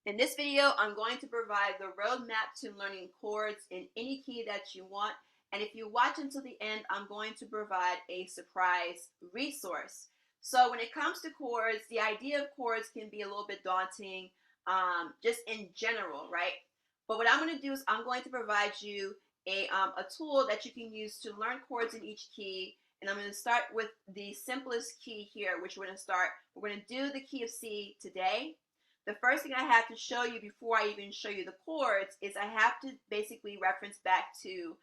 In this video, I'm going to provide the roadmap to learning chords in any key that you want. And if you watch until the end, I'm going to provide a surprise resource. So when it comes to chords, the idea of chords can be a little bit daunting, just in general, right? But what I'm going to do is I'm going to provide you a tool that you can use to learn chords in each key. And I'm going to start with the simplest key here, which we're going to start. We're going to do the key of C today. The first thing I have to show you before I even show you the chords is I have to basically reference back to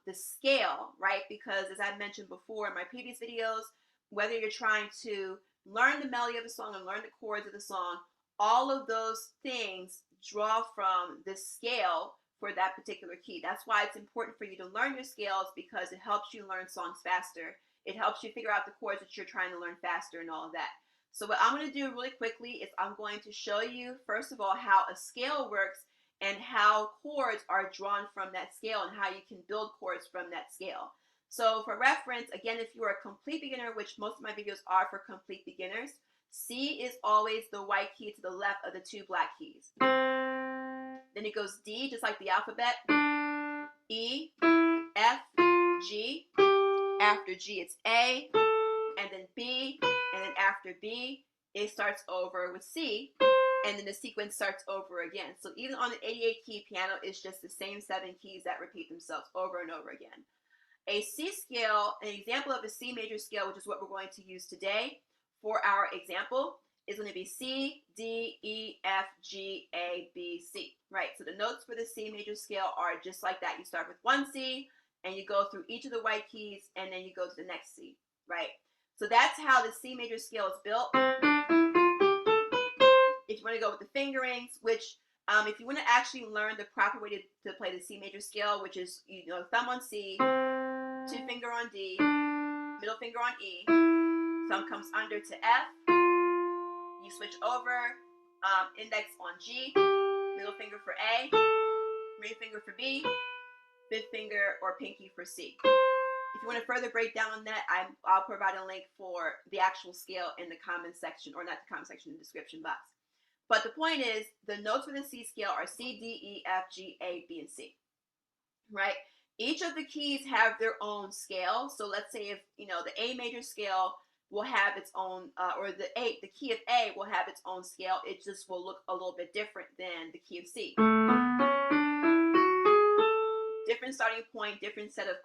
the scale, right? Because as I mentioned before in my previous videos, whether you're trying to learn the melody of the song and learn the chords of the song, all of those things draw from the scale for that particular key. That's why it's important for you to learn your scales, because it helps you learn songs faster. It helps you figure out the chords that you're trying to learn faster and all of that. So what I'm going to do really quickly is I'm going to show you, first of all, how a scale works and how chords are drawn from that scale and how you can build chords from that scale. So for reference, again, if you are a complete beginner, which most of my videos are for complete beginners, C is always the white key to the left of the two black keys. Then it goes D, just like the alphabet, E, F, G. After G, it's A, and then B, and then after B, it starts over with C, and then the sequence starts over again. So even on an 88 key piano, it's just the same 7 keys that repeat themselves over and over again. A C scale, an example of a C major scale, which is what we're going to use today for our example, is going to be C, D, E, F, G, A, B, C, right? So the notes for the C major scale are just like that. You start with one C, and you go through each of the white keys, and then you go to the next C, right? So that's how the C major scale is built. If you want to go with the fingerings, which if you want to actually learn the proper way to play the C major scale, which is, thumb on C, 2 finger on D, middle finger on E, thumb comes under to F, you switch over, index on G, middle finger for A, ring finger for B, fifth finger or pinky for C. If you want to further break down on that, I'll provide a link for the actual scale in the comment section, or not the comment section, in the description box. But the point is, the notes for the C scale are C, D, E, F, G, A, B, and C, right? Each of the keys have their own scale. So let's say if, the A major scale will have its own, or the key of A will have its own scale. It just will look a little bit different than the key of C. Different starting point, different set of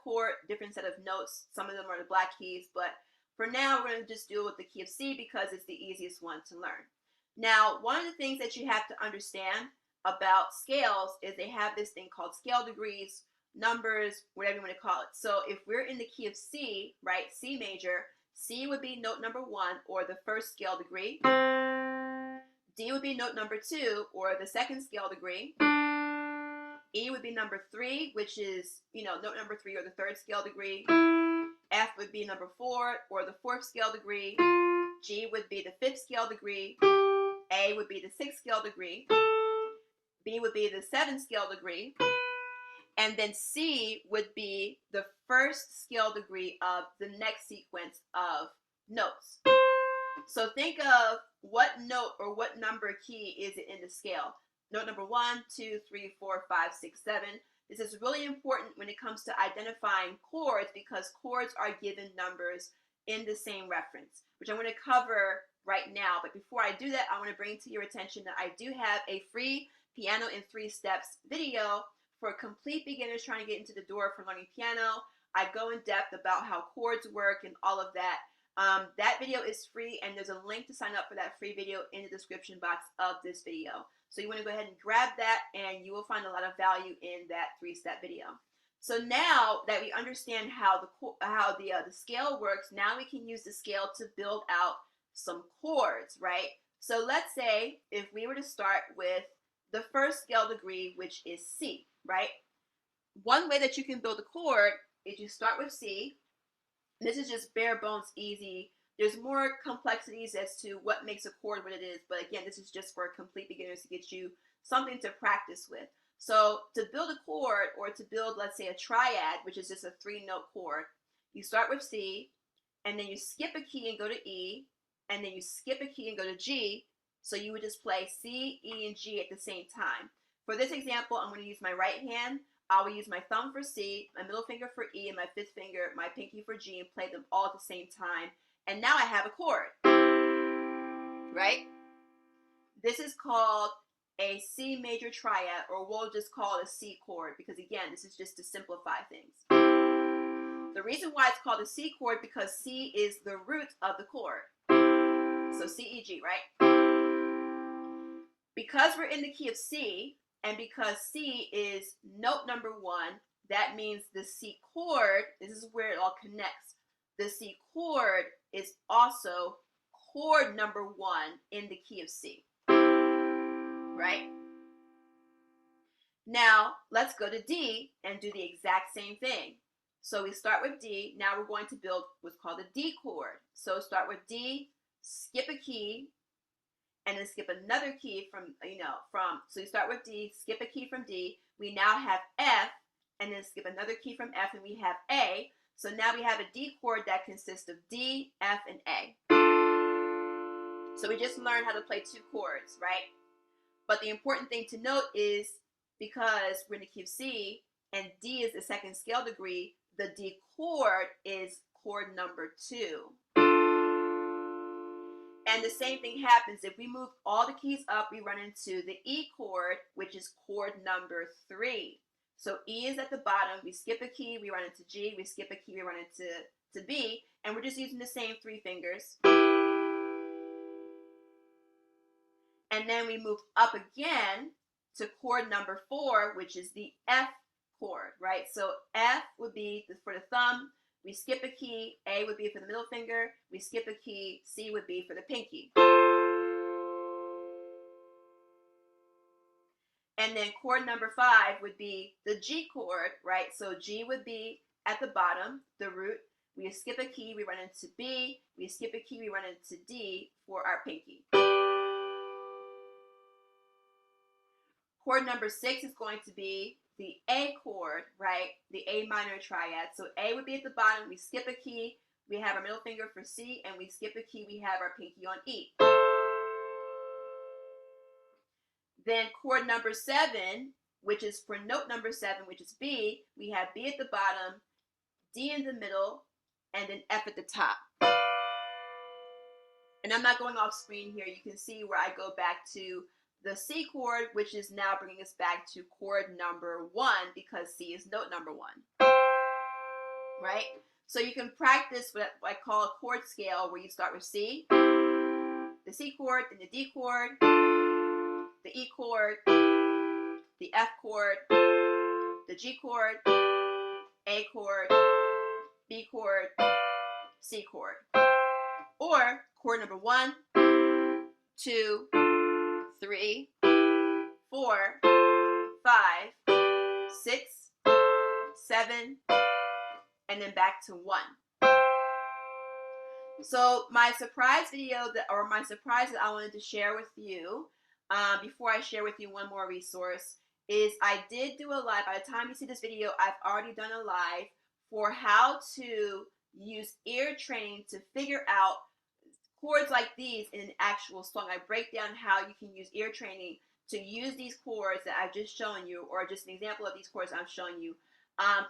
different set of notes. Some of them are the black keys, but for now we're going to just deal with the key of C because it's the easiest one to learn. Now, one of the things that you have to understand about scales is they have this thing called scale degrees, numbers, whatever you want to call it. So if we're in the key of C, right, C major, C would be note number 1, or the first scale degree. D would be note number 2, or the second scale degree. E would be number 3, which is, note number 3, or the third scale degree. F would be number 4, or the fourth scale degree. G would be the fifth scale degree. A would be the sixth scale degree. B would be the seventh scale degree. And then C would be the first scale degree of the next sequence of notes. So think of what note or what number key is it in the scale. Note number 1, 2, 3, 4, 5, 6, 7. This is really important when it comes to identifying chords, because chords are given numbers in the same reference, which I'm going to cover right now. But before I do that, I want to bring to your attention that I do have a free Piano in 3 Steps video for complete beginners trying to get into the door for learning piano. I go in depth about how chords work and all of that. That video is free, and there's a link to sign up for that free video in the description box of this video. So you want to go ahead and grab that, and you will find a lot of value in that 3-step video. So now that we understand how the scale works, now we can use the scale to build out some chords, right? So let's say if we were to start with the first scale degree, which is C, right? One way that you can build a chord is you start with C. This is just bare bones easy. There's more complexities as to what makes a chord what it is, but again, this is just for complete beginners to get you something to practice with. So to build a chord, or to build, let's say, a triad, which is just a 3-note chord, you start with C, and then you skip a key and go to E, and then you skip a key and go to G, So you would just play C, E, and G at the same time. For this example, I'm going to use my right hand. I will use my thumb for C, my middle finger for E, and my fifth finger, my pinky for G, and play them all at the same time. And now I have a chord, right? This is called a C major triad, or we'll just call it a C chord, because again, this is just to simplify things. The reason why it's called a C chord because C is the root of the chord. So C, E, G, right? Because we're in the key of C, and because C is note number 1, that means the C chord, this is where it all connects. The C chord is also chord number 1 in the key of C, right? Now, let's go to D and do the exact same thing. So we start with D. Now we're going to build what's called a D chord. So start with D, skip a key, and then skip another key so you start with D, skip a key from D. We now have F, and then skip another key from F, and we have A. So now we have a D chord that consists of D, F, and A. So we just learned how to play 2 chords, right? But the important thing to note is because we're in the key of C and D is the second scale degree, the D chord is chord number 2. And the same thing happens if we move all the keys up, we run into the E chord, which is chord number 3. So E is at the bottom, we skip a key, we run into G, we skip a key, we run into B, and we're just using the same 3 fingers. And then we move up again to chord number 4, which is the F chord, right? So F would be for the thumb, we skip a key, A would be for the middle finger, we skip a key, C would be for the pinky. And then chord number 5 would be the G chord, right? So G would be at the bottom, the root. We skip a key, we run into B, we skip a key, we run into D for our pinky. Chord number 6 is going to be the A chord, right? The A minor triad. So A would be at the bottom, we skip a key, we have our middle finger for C, and we skip a key, we have our pinky on E. Then chord number 7, which is for note number 7, which is B, we have B at the bottom, D in the middle, and then F at the top. And I'm not going off screen here. You can see where I go back to the C chord, which is now bringing us back to chord number 1 because C is note number 1, right? So you can practice what I call a chord scale where you start with C, the C chord, then the D chord, the E chord, the F chord, the G chord, A chord, B chord, C chord. Or chord number 1, 2, 3, 4, 5, 6, 7, and then back to 1. So my surprise video that I wanted to share with you, before I share with you one more resource, is I did do a live. By the time you see this video, I've already done a live for how to use ear training to figure out chords like these in an actual song. I break down how you can use ear training to use these chords that I've just shown you, or just an example of these chords I'm showing you,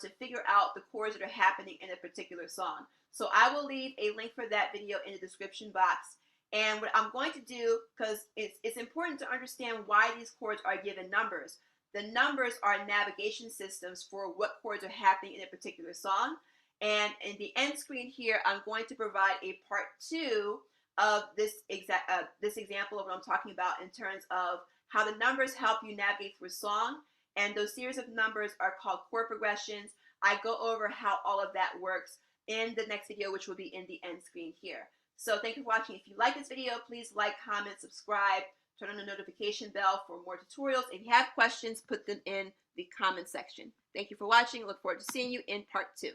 to figure out the chords that are happening in a particular song. So I will leave a link for that video in the description box. And what I'm going to do, because it's important to understand why these chords are given numbers. The numbers are navigation systems for what chords are happening in a particular song. And in the end screen here, I'm going to provide a part 2 of this example of what I'm talking about in terms of how the numbers help you navigate through a song. And those series of numbers are called chord progressions. I go over how all of that works in the next video, which will be in the end screen here. So thank you for watching. If you like this video, please like, comment, subscribe, turn on the notification bell for more tutorials. If you have questions, put them in the comment section. Thank you for watching. Look forward to seeing you in part 2.